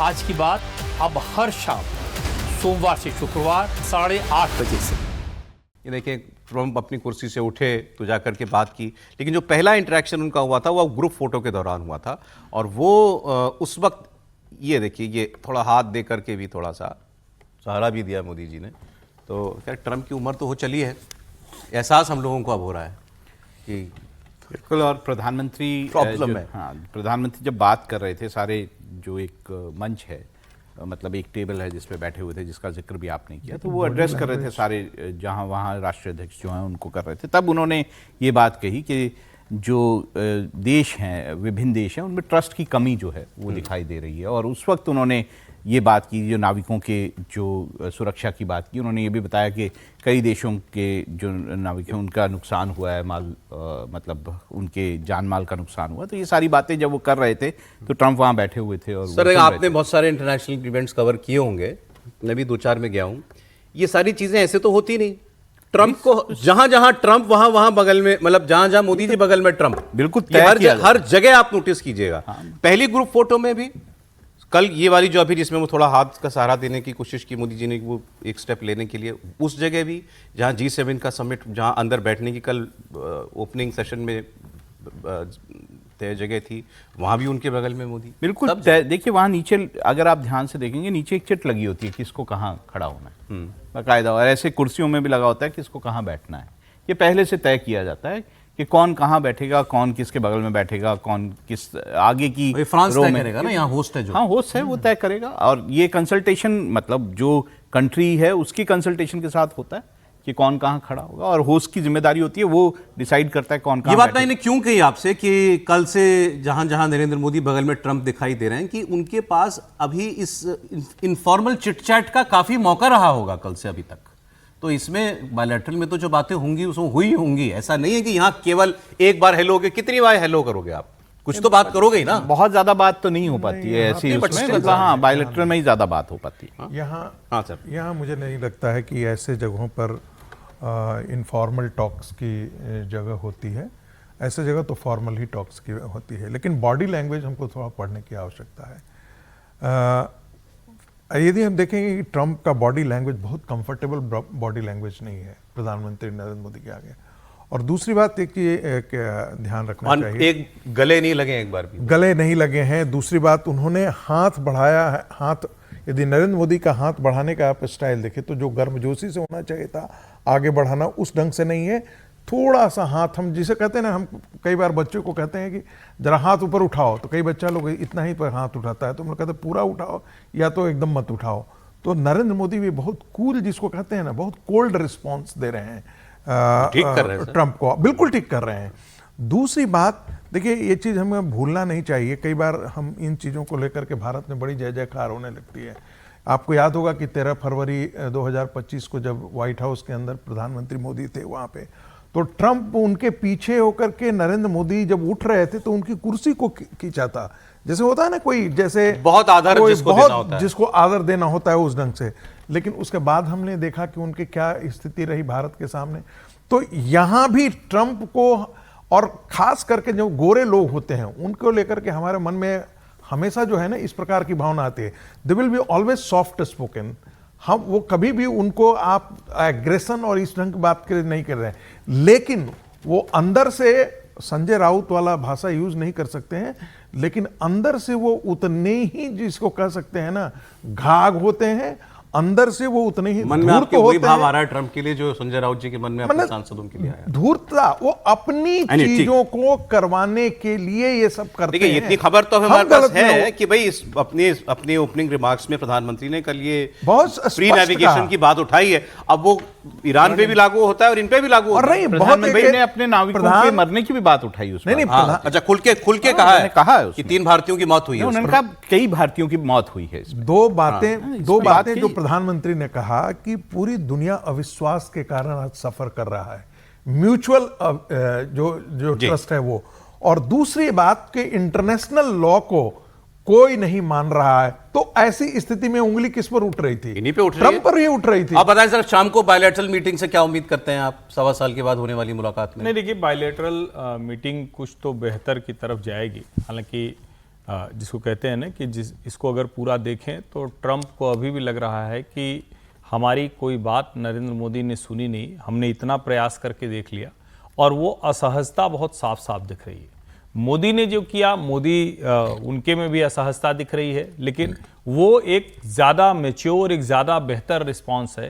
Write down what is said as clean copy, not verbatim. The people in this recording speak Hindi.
आज की बात अब हर शाम सोमवार से शुक्रवार 8:30 बजे से। ये देखिए, ट्रम्प अपनी कुर्सी से उठे तो जाकर के बात की, लेकिन जो पहला इंटरेक्शन उनका हुआ था वो ग्रुप फोटो के दौरान हुआ था। और वो उस वक्त ये देखिए, ये थोड़ा हाथ दे करके भी थोड़ा सा सहारा भी दिया मोदी जी ने। तो क्या ट्रम्प की उम्र तो हो चली है, एहसास हम लोगों को अब हो रहा है कि बिल्कुल। और प्रधानमंत्री प्रॉब्लम है। हाँ, प्रधानमंत्री जब बात कर रहे थे, सारे जो एक मंच है, मतलब एक टेबल है जिस पे बैठे हुए थे, जिसका जिक्र भी आपने किया, तो वो एड्रेस कर रहे थे सारे जहाँ वहाँ राष्ट्रीय अध्यक्ष जो हैं उनको कर रहे थे। तब उन्होंने ये बात कही कि जो देश हैं, विभिन्न देश हैं, उनमें ट्रस्ट की कमी जो है वो दिखाई दे रही है। और उस वक्त उन्होंने ये बात की, जो नाविकों के जो सुरक्षा की बात की, उन्होंने ये भी बताया कि कई देशों के जो नाविक हैं उनका नुकसान हुआ है, मतलब उनके जान माल का नुकसान हुआ। तो ये सारी बातें जब वो कर रहे थे तो ट्रम्प वहाँ बैठे हुए थे। और सर, आपने बहुत सारे इंटरनेशनल इवेंट्स कवर किए होंगे, मैं भी 2-4 में गया हूँ। ये सारी चीज़ें ऐसे तो होती नहीं। ट्रम्प को जहां जहां ट्रम्प वहां बगल में, मतलब जहां जहां मोदी जी बगल में ट्रम्प, बिल्कुल हर जगह आप नोटिस कीजिएगा। पहली ग्रुप फोटो में भी, कल ये वाली जो अभी जिसमें वो थोड़ा हाथ का सहारा देने की कोशिश की मोदी जी ने, वो एक स्टेप लेने के लिए, उस जगह भी जहां G7 का समिट, जहां अंदर बैठने की कल ओपनिंग सेशन में तय जगह थी, वहां भी उनके बगल में मोदी। बिल्कुल। देखिए, वहाँ नीचे अगर आप ध्यान से देखेंगे, नीचे एक चिट लगी होती है किसको कहाँ खड़ा होना है बाकायदा, और ऐसे कुर्सियों में भी लगा होता है किसको कहाँ बैठना है। ये पहले से तय किया जाता है कि कौन कहाँ बैठेगा, कौन किसके बगल में बैठेगा, कौन किस आगे की फ्रांस तय करेगा ना, यहाँ होस्ट है जो। हाँ, होस्ट है, वो तय करेगा। और ये कंसल्टेशन, मतलब जो कंट्री है उसकी कंसल्टेशन के साथ होता है कि कौन कहाँ खड़ा होगा, और होस्ट की जिम्मेदारी होती है, वो डिसाइड करता है कौन कहाँ। ये बात मैंने क्यों कही आपसे कि कल से जहां जहां नरेंद्र मोदी बगल में ट्रंप दिखाई दे रहे हैं, कि उनके पास अभी इस इनफॉर्मल चिटचैट का काफी मौका रहा होगा कल से अभी तक। तो इसमें बायलैटरल में तो जो बातें होंगी उसमें हुई होंगी। ऐसा नहीं है कि यहाँ केवल एक बार हेलो के, कितनी बार हेलो करोगे आप, कुछ तो बात करोगे ही ना। बहुत ज्यादा बात तो नहीं हो पाती है ऐसी, मतलब हाँ, बायलैटरल में ही ज्यादा बात हो पाती है। हाँ सर, यहाँ मुझे नहीं लगता है कि ऐसे जगहों पर इनफॉर्मल टॉक्स की जगह होती है। ऐसे जगह तो फॉर्मल ही टॉक्स की होती है, लेकिन बॉडी लैंग्वेज हमको थोड़ा पढ़ने की आवश्यकता है। यदि हम देखेंगे कि ट्रंप का बॉडी लैंग्वेज बहुत कंफर्टेबल बॉडी लैंग्वेज नहीं है प्रधानमंत्री नरेंद्र मोदी के आगे। और दूसरी बात एक ध्यान रखना चाहिए, एक गले नहीं लगे, एक बार भी गले नहीं लगे हैं। दूसरी बात, उन्होंने हाथ बढ़ाया है। हाथ, यदि नरेंद्र मोदी का हाथ बढ़ाने का आप स्टाइल देखें तो जो गर्मजोशी से होना चाहिए था आगे बढ़ाना, उस ढंग से नहीं है। थोड़ा सा हाथ, हम जिसे कहते हैं ना, हम कई बार बच्चों को कहते हैं कि जरा हाथ ऊपर उठाओ, तो कई बच्चा लोग इतना ही पर हाथ उठाता है, तो हम लोग कहते हैं पूरा उठाओ या तो एकदम मत उठाओ। तो नरेंद्र मोदी भी बहुत कूल, जिसको कहते हैं ना, बहुत कोल्ड रिस्पॉन्स दे रहे हैं ठीक कर रहे हैं ट्रंप को, बिल्कुल ठीक कर रहे हैं। दूसरी बात देखिए, ये चीज़ हमें भूलना नहीं चाहिए। कई बार हम इन चीज़ों को लेकर के भारत में बड़ी जय जयकार होने लगती है। आपको याद होगा कि 13 फरवरी 2025 को जब व्हाइट हाउस के अंदर प्रधानमंत्री मोदी थे वहाँ पे, तो ट्रंप उनके पीछे होकर के, नरेंद्र मोदी जब उठ रहे थे तो उनकी कुर्सी को खींचा था। जैसे होता है ना कोई, जैसे बहुत आदर जिसको आदर देना होता है उस ढंग से। लेकिन उसके बाद हमने देखा कि उनकी क्या स्थिति रही भारत के सामने। तो यहाँ भी ट्रंप को, और खास करके जो गोरे लोग होते हैं उनको लेकर के हमारे मन में हमेशा जो है ना इस प्रकार की भावना आती है, they will be always soft spoken. हम वो कभी भी उनको आप एग्रेशन और इस ढंग की बात के नहीं कर रहे हैं, लेकिन वो अंदर से संजय राउत वाला भाषा यूज नहीं कर सकते हैं, लेकिन अंदर से वो उतने ही, जिसको कह सकते हैं ना, घाघ होते हैं। अंदर से वो उतने ही मन में आपके वही भाव आ रहा है ट्रंप के लिए जो संजय राउत जी के मन में अपने सांसदों के लिए आया। धूर्तता, वो अपनी चीजों को करवाने के लिए ये सब करते हैं। इतनी खबर तो हमारे पास है कि भाई अपने ओपनिंग रिमार्क्स में प्रधानमंत्री ने कल ये बहुत फ्री नेविगेशन की बात उठाई है। अब वो ईरान पे भी लागू होता है और इन पे भी लागू होता है। प्रधानमंत्री ने अपने नाविकों के मरने की भी बात उठाई उसमें। अच्छा, खुल के कहा है कि 3 भारतीयों की मौत हुई है। उन्होंने कहा कई भारतीयों की मौत हुई है। दो बातें जो प्रधानमंत्री ने कहा कि पूरी दुनिया अविश्वास के कारण आज सफर कर रहा है, म्यूचुअल जो ट्रस्ट है वो। और दूसरी बात कि इंटरनेशनल लॉ को कोई नहीं मान रहा है। तो ऐसी स्थिति में उंगली किस पर उठ रही थी? इन्हीं पे उठ रही ट्रंप पर ही उठ रही थी। आप बताएं सर, शाम को बायलैटरल मीटिंग से क्या उम्मीद करते हैं आप, 1.25 साल के बाद होने वाली मुलाकात में? नहीं, देखिए, बायलैटरल मीटिंग कुछ तो बेहतर की तरफ जाएगी। हालांकि जिसको कहते हैं ना कि इसको अगर पूरा देखें तो ट्रंप को अभी भी लग रहा है कि हमारी कोई बात नरेंद्र मोदी ने सुनी नहीं, हमने इतना प्रयास करके देख लिया, और वो असहजता बहुत साफ साफ दिख रही है। मोदी ने जो किया, उनके में भी असहजता दिख रही है, लेकिन वो एक ज़्यादा मैच्योर, एक ज़्यादा बेहतर रिस्पॉन्स है